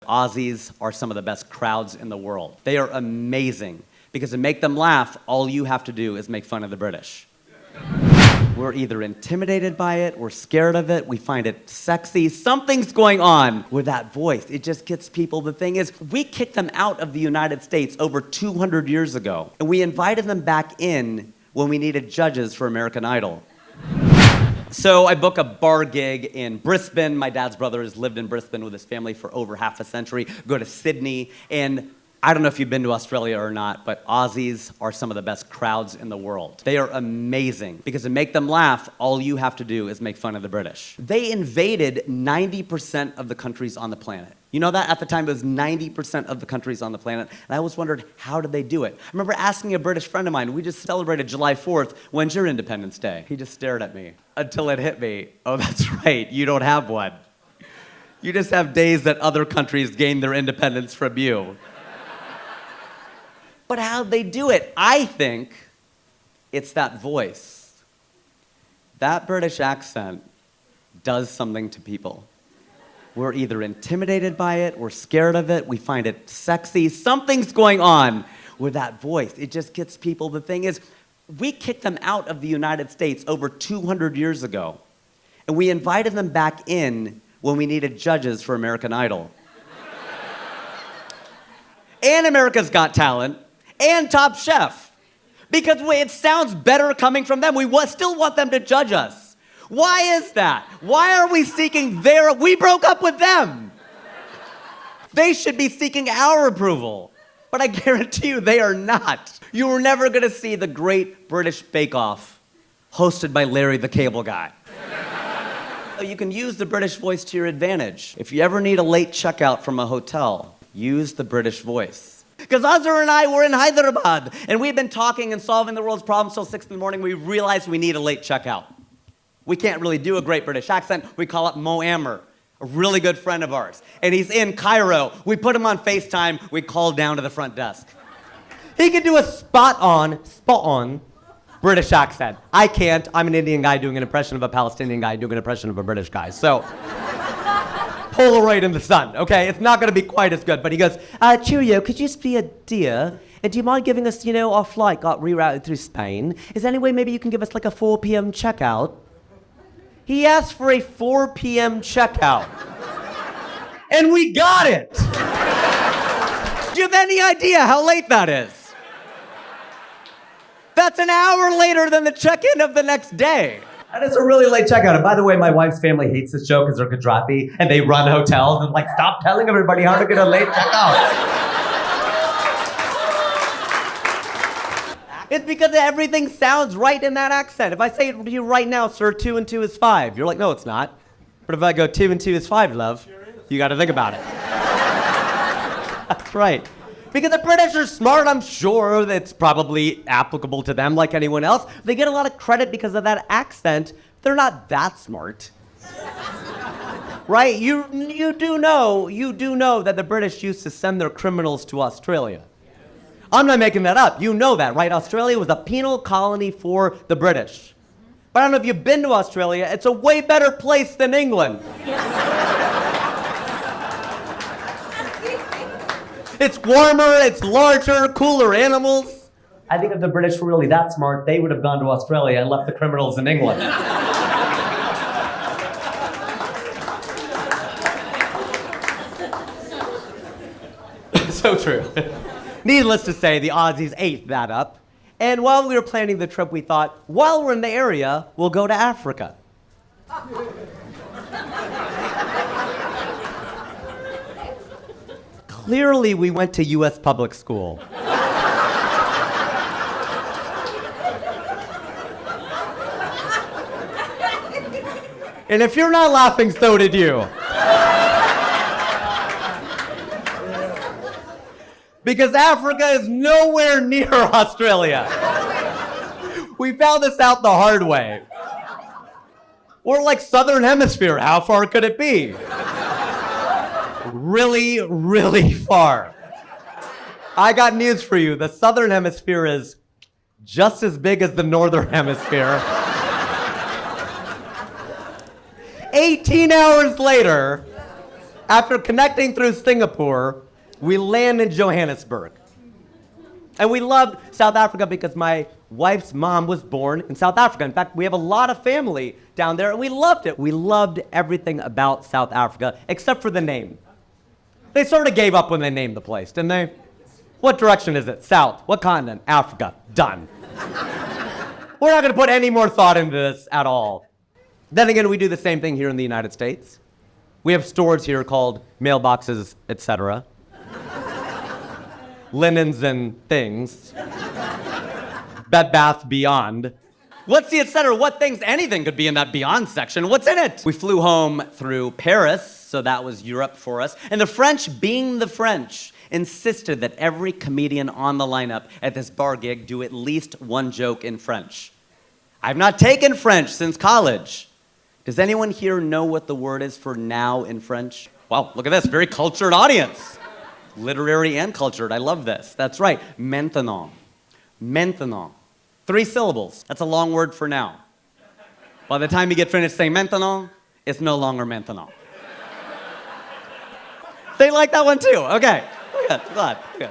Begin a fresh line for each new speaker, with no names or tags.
Aussies are some of the best crowds in the world. They are amazing because to make them laugh, all you have to do is make fun of the British. We're either intimidated by it, we're scared of it, we find it sexy. Something's going on with that voice. It just gets people. The thing is, we kicked them out of the United States over 200 years ago, and we invited them back in when we needed judges for American Idol. So I book a bar gig in Brisbane. My dad's brother has lived in Brisbane with his family for over half a century. Go to Sydney, and I don't know if you've been to Australia or not, but Aussies are some of the best crowds in the world. They are amazing because to make them laugh, all you have to do is make fun of the British. They invaded 90% of the countries on the planet. You know that? At the time, it was 90% of the countries on the planet. And I always wondered, how did they do it? I remember asking a British friend of mine, we just celebrated July 4th, when's your Independence Day? He just stared at me until it hit me. Oh, that's right, you don't have one. You just have days that other countries gain their independence from you. But how'd they do it? I think it's that voice. That British accent does something to people. We're either intimidated by it, we're scared of it, we find it sexy. Something's going on with that voice. It just gets people. The thing is, we kicked them out of the United States over 200 years ago, and we invited them back in when we needed judges for American Idol. And America's Got Talent. And Top Chef, because it sounds better coming from them. We still want them to judge us. Why is that? Why are we seeking we broke up with them. They should be seeking our approval, but I guarantee you they are not. You are never gonna see the Great British Bake Off hosted by Larry the Cable Guy. You can use the British voice to your advantage. If you ever need a late checkout from a hotel, use the British voice. Because Azhar and I were in Hyderabad, and we've been talking and solving the world's problems till 6 in the morning. We realized we need a late checkout. We can't really do a great British accent. We call up Mo Ammer, a really good friend of ours. And he's in Cairo. We put him on FaceTime. We called down to the front desk. He can do a spot on British accent. I can't. I'm an Indian guy doing an impression of a Palestinian guy doing an impression of a British guy. So Polaroid in the sun, okay? It's not gonna be quite as good, but he goes, cheerio, could you just be a dear? And do you mind giving us, our flight got rerouted through Spain? Is there any way maybe you can give us like a 4 p.m. checkout? He asked for a 4 p.m. checkout. And we got it! Do you have any idea how late that is? That's an hour later than the check-in of the next day. That is a really late checkout. And by the way, my wife's family hates this show because they're Gujarati and they run hotels and stop telling everybody how to get a late checkout. It's because everything sounds right in that accent. If I say it to you right now, sir, 2 and 2 is 5, you're like, no, it's not. But if I go 2 and 2 is 5, love, you got to think about it. That's right. Because the British are smart, I'm sure that's probably applicable to them like anyone else. They get a lot of credit because of that accent. They're not that smart. Right? You do know that the British used to send their criminals to Australia. I'm not making that up. You know that, right? Australia was a penal colony for the British. But I don't know if you've been to Australia, it's a way better place than England. It's warmer, it's larger, cooler animals. I think if the British were really that smart, they would have gone to Australia and left the criminals in England. So true. Needless to say, the Aussies ate that up. And while we were planning the trip, we thought, while we're in the area, we'll go to Africa. Clearly, we went to U.S. public school. And if you're not laughing, so did you. Because Africa is nowhere near Australia. We found this out the hard way. We're like Southern Hemisphere. How far could it be? Really, really far. I got news for you. The Southern Hemisphere is just as big as the Northern Hemisphere. 18 hours later, After connecting through Singapore, we land in Johannesburg. And we loved South Africa because my wife's mom was born in South Africa. In fact, we have a lot of family down there, and we loved it. We loved everything about South Africa, except for the name. They sort of gave up when they named the place, didn't they? What direction is it? South. What continent? Africa. Done. We're not going to put any more thought into this at all. Then again, we do the same thing here in the United States. We have stores here called mailboxes, etc. Linens and things. Bed Bath Beyond. What's the etc.? What things? Anything could be in that Beyond section. What's in it? We flew home through Paris, so that was Europe for us. And the French, being the French, insisted that every comedian on the lineup at this bar gig do at least one joke in French. I've not taken French since college. Does anyone here know what the word is for now in French? Wow, look at this, very cultured audience. Literary and cultured, I love this. That's right, maintenant. Maintenant. 3 syllables, that's a long word for now. By the time you get finished saying maintenant, it's no longer maintenant. They like that one too, okay. Good, glad, good.